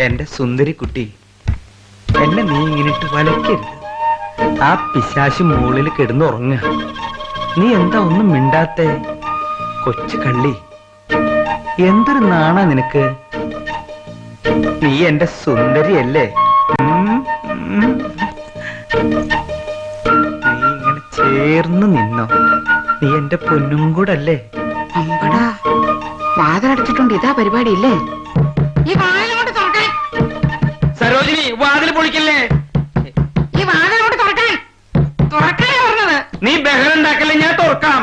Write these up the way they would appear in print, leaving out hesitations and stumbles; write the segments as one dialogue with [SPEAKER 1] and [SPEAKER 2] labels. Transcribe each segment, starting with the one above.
[SPEAKER 1] എന്റെ സുന്ദരി കുട്ടി, എന്നെ നീ ഇങ്ങനിട്ട് വലക്കരുത്. ആ പിശാശി മുകളിൽ കിടന്നുറങ്ങ. നീ എന്താ ഒന്നും മിണ്ടാത്തേ? കൊച്ചു കള്ളി, എന്തൊരു നാണ നിനക്ക്. നീ എന്റെ സുന്ദരിയല്ലേ? നീ ഇങ്ങനെ ചേർന്ന് നിന്നോ. നീ എന്റെ പൊന്നും കൂടല്ലേ?
[SPEAKER 2] അമ്പടാ, വാതിലടച്ചിട്ടുണ്ട്. ഇതാ പരിപാടി ഇല്ലേ? ഈ വാതിലോട്ട് തുറക്കാൻ.
[SPEAKER 1] സരോജിനി, വാതിൽ പൊളിക്കല്ലേ.
[SPEAKER 2] ഈ വാതിലോട്ട് തുറക്കാൻ. തുറക്കാനേ പറഞ്ഞത്.
[SPEAKER 1] നീ ബഹളം ഉണ്ടാക്കല്ലേ, ഞാൻ തുറക്കാം.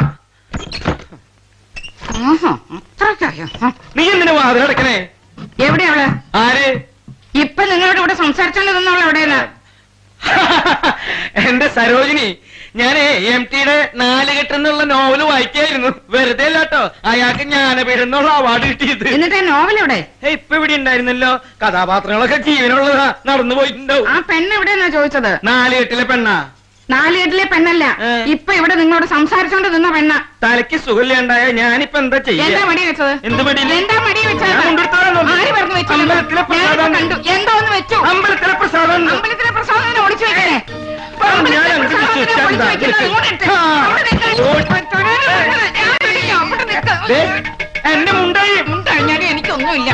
[SPEAKER 2] അത്രക്കായോ?
[SPEAKER 1] നീ എന്തിനാ വാതിലടക്കണേ?
[SPEAKER 2] എവിടെയാ അവള്?
[SPEAKER 1] ആര്?
[SPEAKER 2] ഇപ്പൊ നിങ്ങളോട് ഇവിടെ സംസാരിച്ചോണ്ട് നിന്നവള് എവിടെയാണ്?
[SPEAKER 1] എന്റെ സരോജിനി, ഞാനേ MT-യുടെ 4 കെട്ടെന്നുള്ള നോവല് വായിക്കായിരുന്നു. വെറുതെ അല്ലാട്ടോ, അയാൾക്ക് ജ്ഞാനപീഠം എന്നുള്ള അവാർഡ് കിട്ടിയത്.
[SPEAKER 2] എന്നിട്ട് നോവൽ എവിടെ?
[SPEAKER 1] ഇപ്പൊ ഇവിടെ ഉണ്ടായിരുന്നല്ലോ. കഥാപാത്രങ്ങളൊക്കെ ജീവനുള്ളതാ, നടന്നു പോയിട്ടുണ്ടാവും.
[SPEAKER 2] ആ പെണ്ണ് എവിടെയെന്നാ ചോദിച്ചത്?
[SPEAKER 1] 4 കെട്ടിലെ പെണ്ണാ.
[SPEAKER 2] 4 കെട്ടിലെ പെണ്ണല്ല, ഇപ്പൊ ഇവിടെ നിങ്ങളോട് സംസാരിച്ചോണ്ട് നിന്ന പെണ്ണ.
[SPEAKER 1] തലയ്ക്ക് സുഖമില്ലാണ്ടായ ഞാനിപ്പോ എന്താ ചെയ്യാ?
[SPEAKER 2] എന്താ മടി വെച്ചത്?
[SPEAKER 1] എന്ത് മടി?
[SPEAKER 2] എന്താ മടി വെച്ചത്? ആര് പറഞ്ഞു വെച്ചു?
[SPEAKER 1] അമ്പലത്തിലെ പ്രസാദം
[SPEAKER 2] കണ്ടു. എന്തോന്ന് വെച്ചു?
[SPEAKER 1] അമ്പലത്തിലെ പ്രസാദം.
[SPEAKER 2] അമ്പലത്തിലെ പ്രസാദം ഒളിച്ചു വെക്കണേ.
[SPEAKER 1] എന്റെ മുണ്ടായി
[SPEAKER 2] ഞാൻ എനിക്കൊന്നുമില്ല.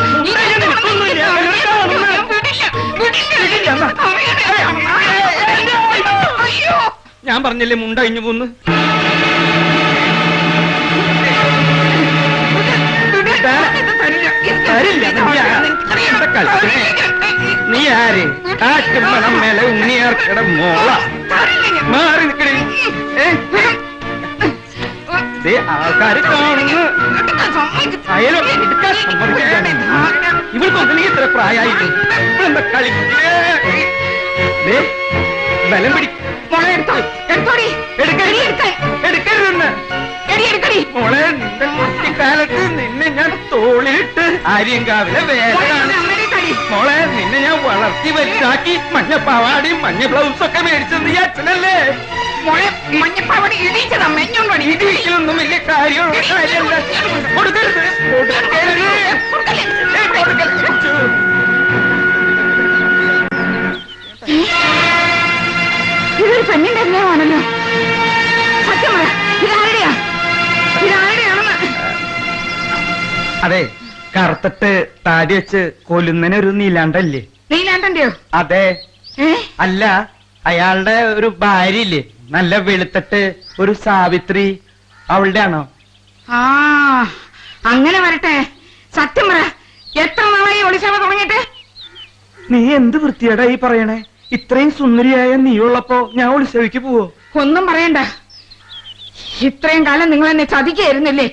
[SPEAKER 1] ഞാൻ പറഞ്ഞില്ലേ മുണ്ടഴിഞ്ഞു പോന്ന്. നീ ആര്? കാറ്റുമണം മേലെ ഉണ്ണിയാർക്കട മോള. മാറി നിൽക്കണേ. ആൾക്കാര് കാണുന്നു. അയലൊക്കെ എടുക്കാൻ സമ്മതിക്കാണ്. ഇവൾക്കൊന്നും ഇത്ര പ്രായമായിട്ട് ഇവളെന്താ കളിക്കേ? ബലം പിടി. മോളെ, നിന്റെ കുട്ടിക്കാലത്ത് നിന്നെ ഞാൻ തോളിലിട്ട് ആര്യങ്കാവിലെ വേദനാണ്. മോളെ, നിന്നെ ഞാൻ വളർത്തി വലുതാക്കി മഞ്ഞ പാവാടിയും മഞ്ഞ ബ്ലൗസും ഒക്കെ മേടിച്ചത് ഈ അച്ഛനല്ലേ? ഇടിയിലൊന്നും വലിയ കാര്യമുള്ള കാര്യമല്ല. കൊടുക്കരുത്,
[SPEAKER 2] ഇതൊരു പെണ്ണിന്റെ അന്യമാണല്ലോ. സത്യം പറ, ഇതാരുടെയാ? ഇതാരുടെയാണെന്ന്?
[SPEAKER 1] അതെ, കറുത്തിട്ട് താടി വെച്ച് കൊല്ലുന്നതിനൊരു നീലാണ്ടല്ലേ?
[SPEAKER 2] നീലാണ്ടന്റെയോ?
[SPEAKER 1] അതെ. അല്ല, അയാളുടെ ഒരു ഭാര്യ ഇല്ലേ, നല്ല വെളുത്തിട്ട് ഒരു സാവിത്രി, അവളുടെ ആണോ?
[SPEAKER 2] ആ, അങ്ങനെ വരട്ടെ. സത്യം പറ, എത്ര നാളായി ഒളിസേവ തുടങ്ങിയിട്ട്?
[SPEAKER 1] നീ എന്ത് വൃത്തിയാടാ ഈ പറയണേ? ഇത്രയും സുന്ദരിയായ നീ ഉള്ളപ്പോ ഞാൻ ഒളിസേവയ്ക്ക് പോവോ?
[SPEAKER 2] ഒന്നും പറയണ്ട. ഇത്രയും കാലം നിങ്ങൾ എന്നെ ചതിക്കായിരുന്നില്ലേ?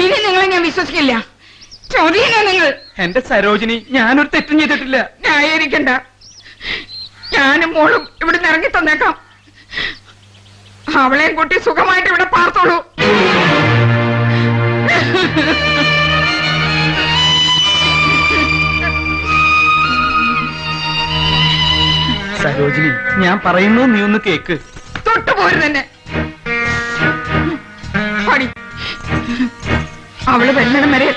[SPEAKER 2] ഇനി നിങ്ങളെ ഞാൻ വിശ്വസിക്കില്ല. ചതിയല്ല നിങ്ങൾ.
[SPEAKER 1] എന്റെ സരോജിനി, ഞാനൊരു തെറ്റും ചെയ്തിട്ടില്ല.
[SPEAKER 2] ന്യായീകരിക്കണ്ട. ഞാനും മോളും ഇവിടുന്ന് ഇറങ്ങി തന്നേക്കാം. അവളെയും കൂട്ടി സുഖമായിട്ട് ഇവിടെ പാർത്തോളൂ.
[SPEAKER 1] സരോജിനി, ഞാൻ പറയുന്നു, നീ ഒന്ന് കേക്ക്.
[SPEAKER 2] തൊട്ടുപോരുത് തന്നെ. പടി. അവള് വരുന്നിടം വരെ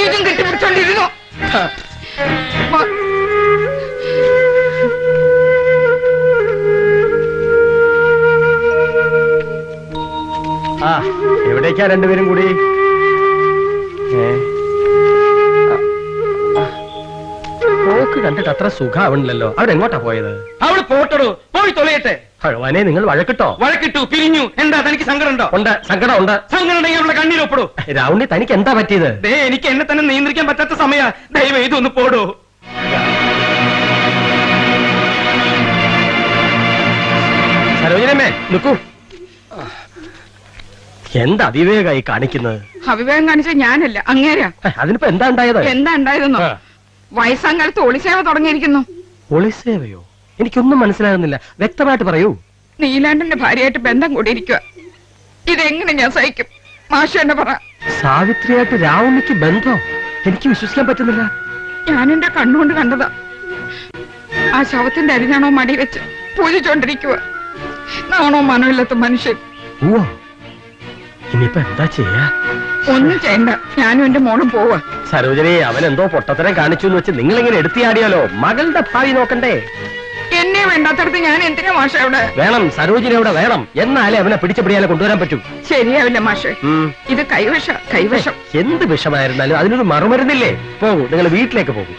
[SPEAKER 2] ഇതും കെട്ടിപ്പിടിച്ചോണ്ടിരുന്നു.
[SPEAKER 1] ആ, എവിടേക്കാ രണ്ടുപേരും കൂടി?
[SPEAKER 3] പോക്ക് കണ്ടിട്ട് അത്ര സുഖാവണില്ലല്ലോ. അവരെങ്ങോട്ടാ പോയത്?
[SPEAKER 1] അവള് പോട്ടടോ, പോയി തൊലയട്ടെ.
[SPEAKER 3] ഭഗവാനെ, നിങ്ങൾ വഴക്കിട്ടോ?
[SPEAKER 1] വഴക്കിട്ടു, പിരിഞ്ഞു. എന്താ തനിക്ക് സങ്കടമുണ്ടോ?
[SPEAKER 3] ഉണ്ട്, സങ്കടം ഉണ്ട്.
[SPEAKER 1] സങ്കടം ഉണ്ടെങ്കിൽ അവളുടെ കണ്ണീരൊപ്പിടൂ.
[SPEAKER 3] രാവുണ്ണി, തനിക്ക് എന്താ പറ്റിയത്?
[SPEAKER 1] എനിക്ക് എന്നെ തന്നെ നിയന്ത്രിക്കാൻ പറ്റാത്ത സമയ. ദയവ് ഇതൊന്ന് പോടോ.
[SPEAKER 3] സരോജിനമ്മേ, നിൽക്കൂ. എന്താ അവിവേകായി കാണിക്കുന്നത്?
[SPEAKER 2] അവിവേകം കാണിച്ച ഞാനല്ല, അങ്ങേരാ.
[SPEAKER 3] അതിനിപ്പോ എന്താ ഉണ്ടായത്?
[SPEAKER 2] എന്താ ഉണ്ടായതെന്നോ? വയസ്സാം കാലത്ത് ഒളിസേവ തുടങ്ങിയിരിക്കുന്നു.
[SPEAKER 3] ഒളിസേവയോ? എനിക്കൊന്നും മനസ്സിലാകുന്നില്ല, വ്യക്തമായിട്ട് പറയൂ.
[SPEAKER 2] നീലാണ്ടന്റെ ഭാര്യയായിട്ട് ബന്ധം കൂടിയിരിക്കുക. ഇതെങ്ങനെ ഞാൻ സഹിക്കും? മാഷ് എന്നെ പറ.
[SPEAKER 3] സാവിത്രിയായിട്ട് രാവുണ്ണിക്ക് ബന്ധം? എനിക്ക് വിശ്വസിക്കാൻ പറ്റുന്നില്ല.
[SPEAKER 2] ഞാൻ എന്റെ കണ്ണുകൊണ്ട് കണ്ടതാ. ആ ശവത്തിന്റെ അരിഞ്ഞാണോ മടി വെച്ച് പൂജിച്ചോണ്ടിരിക്കുക. നാണോ മനമില്ലാത്ത മനുഷ്യൻ.
[SPEAKER 3] ഇനിയിപ്പോ എന്താ ചെയ്യാ?
[SPEAKER 2] ഒന്നും ചെയ്യണ്ട, ഞാനും എന്റെ മോളും പോവാ.
[SPEAKER 3] സരോജിനി, അവൻ എന്തോ പൊട്ടത്തരം കാണിച്ചു എന്ന് വെച്ച് നിങ്ങൾ ഇങ്ങനെ എടുത്തിയാടിയാലോ? മകളുടെ ഭാവി നോക്കണ്ടേ?
[SPEAKER 2] എന്നെ വേണ്ടാത്തടത്ത് ഞാൻ എന്തിനാ മാഷ അവിടെ?
[SPEAKER 3] വേണം, സരോജിനി അവിടെ വേണം. എന്നാലേ അവനെ പിടിച്ചപിടിയാലെ കൊണ്ടുവരാൻ പറ്റും.
[SPEAKER 2] ശരിയാവില്ല മാഷെ, ഇത് കൈവശം.
[SPEAKER 3] എന്ത് വിഷമായിരുന്നാലും അതിനൊരു മറുമരുന്നില്ലേ? പോകൂ, നിങ്ങൾ വീട്ടിലേക്ക് പോകും.